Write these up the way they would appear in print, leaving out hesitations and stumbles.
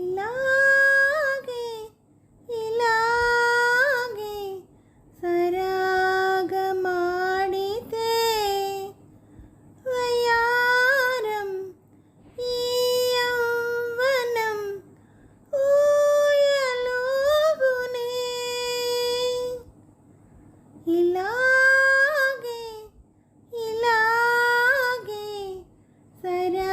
ఇలాగే ఇలాగే సరాగమాడితే వయ్యారం ఈ యవ్వనం ఊయలుగునే. ఇలాగే ఇలాగే సరాగమాడితే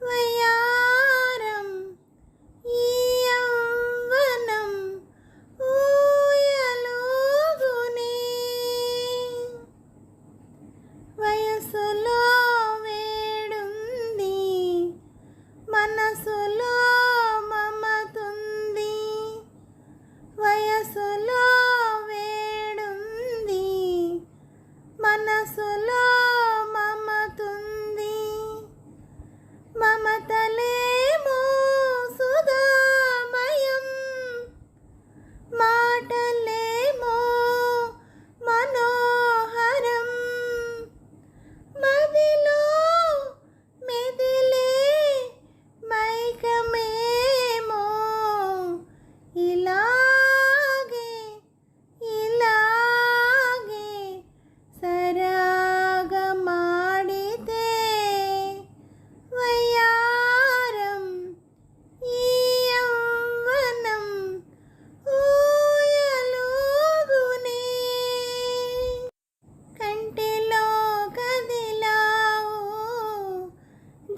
వయ్యారం ఈ యవ్వనం ఊయలుగునే. వయసులో వేడుంది, మనసులో మమతుంది. వయసులో వేడుంది, మనసులో మమతుంది. మమతలేమో సుధామయం, మాటలేమో మనోహరం. మదిలో మెదిలే మైకమేమో ఇలాగే ఇలాగే సరాగమాడితే వయ్యారం ఈ యవ్వనం ఊయలుగునే. కంటిలో కదిలావు,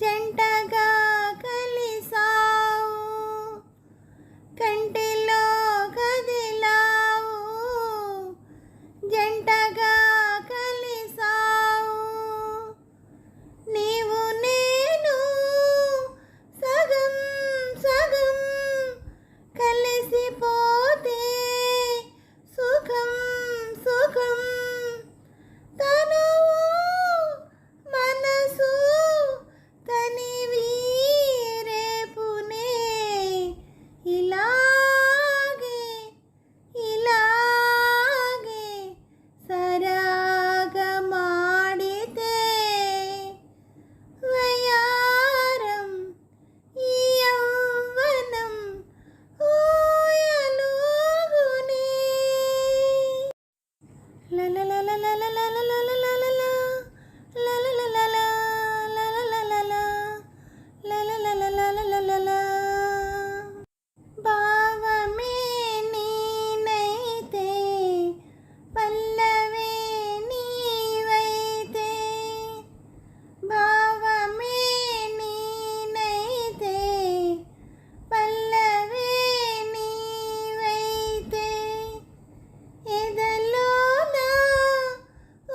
జంటగా కలిసావు. కంటిలో కదిలావు, జంటగా కలిసావు. నీవు నేను సగం సగం కలిసిపోతే సుఖం సుఖం. తనువు మనసు తనివి రేపునే. ఇలాగే ఇలాగే సరాగమాడితే వయ్యారం ఈ యవ్వనం ఊయలుగునే. లలలలలలలలలలలలా, లలలలలా, లలలలలా, లలలలలలలలా. భావమే నేనైతే, పల్లవే నీవైతే. భావమే నేనైతే, పల్లవే నీవైతే. ఎదలోన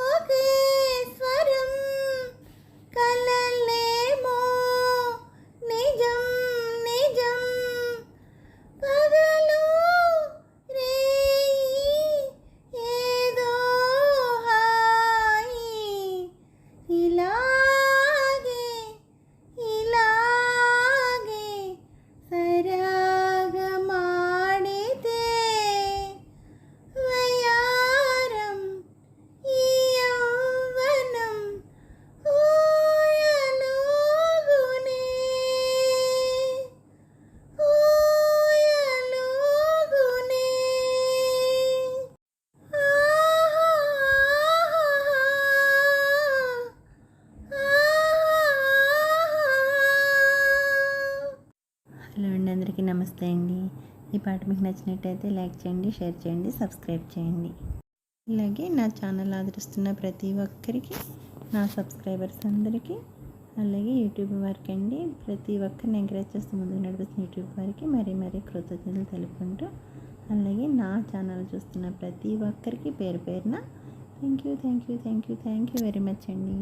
ఒకే స్వరం, కలలేమో నిజం నిజం. పగలు రేయి ఏదో హాయి. ఇలాగే ఇలాగే సరాగమాడితే వయ్యారం ఈ యవ్వనం ఊయలుగునే ఊయలుగునే. హలో అండి, అందరికీ నమస్తే అండి. ఈ పాట మీకు నచ్చినట్టయితే లైక్ చేయండి, షేర్ చేయండి, సబ్స్క్రైబ్ చేయండి. ఇలాగే నా ఛానల్ ఆదరిస్తున్న ప్రతి ఒక్కరికి, నా సబ్స్క్రైబర్స్ అందరికీ, అలాగే యూట్యూబ్ వారికి అండి, ప్రతి ఒక్కరిని ఎంకరేజ్ చేస్తూ ముందుకు నడిపిస్తున్న యూట్యూబ్ వారికి మరీ మరీ కృతజ్ఞతలు తెలుపుకుంటూ, అలాగే నా ఛానల్ చూస్తున్న ప్రతి ఒక్కరికి పేరు పేరున థ్యాంక్ యూ వెరీ మచ్ అండి.